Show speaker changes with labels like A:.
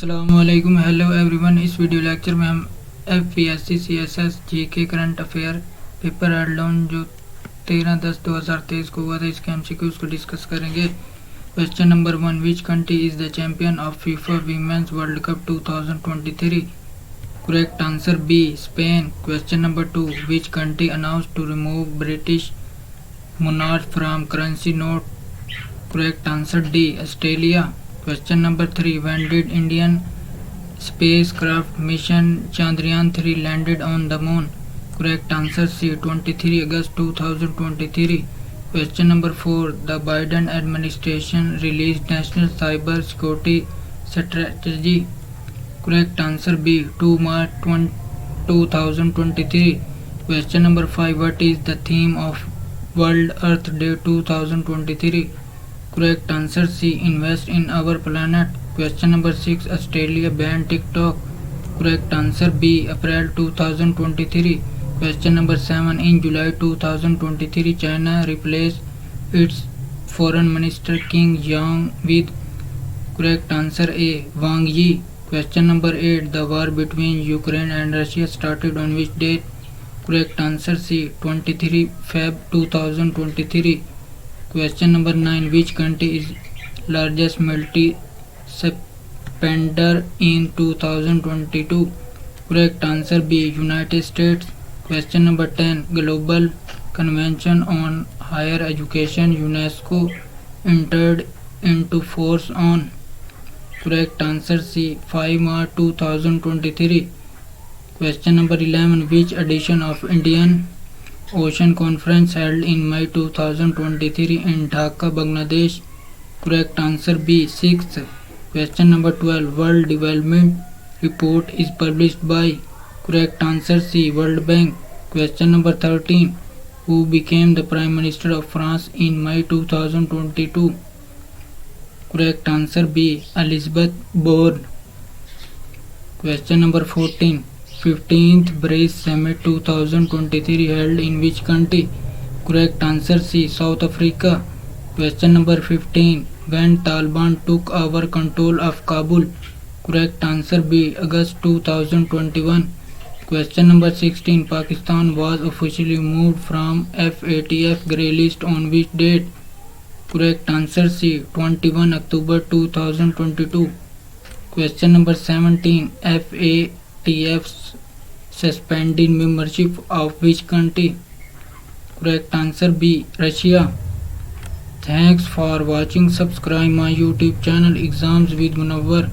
A: अस्सलामुअलैकुम hello everyone. इस video lecture में हम FPSC CSS GK current affair paper head down जो 13/10/2023 को हुआ था, इसके MCQs को डिस्कस करेंगे। Question number 1, which country is the champion of FIFA women's world cup 2023? Correct answer B, Spain. Question number 2, which country announced to remove British monarch from currency note? Correct answer D, Australia. Question number 3, when did Indian spacecraft mission Chandrayaan-3 landed on the moon? Correct answer C, 23 August 2023. Question number 4, the Biden administration released National Cyber Security Strategy. Correct answer B, 2 March 2023. Question number 5, what is the theme of World Earth Day 2023? Correct answer C, invest in our planet. Question number 6, Australia banned TikTok. Correct answer B, April 2023. Question number 7, in July 2023 China replaced its foreign minister King Yang with? Correct answer A, Wang Yi. Question number 8, the war between Ukraine and Russia started on which date? Correct answer C, 23 Feb 2023. Question number 9, which country is largest multi-spender in 2022? Correct answer B, United States. Question number 10, Global Convention on Higher Education UNESCO entered into force on? Correct answer C, 5 March 2023. Question number 11, which edition of Indian Ocean Conference held in May 2023 in Dhaka, Bangladesh? Correct answer B, 6th. Question number 12, World Development Report is published by? Correct answer C, World Bank. Question number 13, who became the Prime Minister of France in May 2022? Correct answer B, Elizabeth Borne. Question number 14, 15th BRICS Summit 2023 held in which country? Correct answer C, South Africa. Question number 15, when Taliban took over control of Kabul? Correct answer B, August 2021. Question number 16, Pakistan was officially moved from FATF grey list on which date? Correct answer C, 21 October 2022. Question number 17, FATF suspended membership of which country? Correct answer B, Russia. Thanks for watching. Subscribe my YouTube channel Exams with Munawar.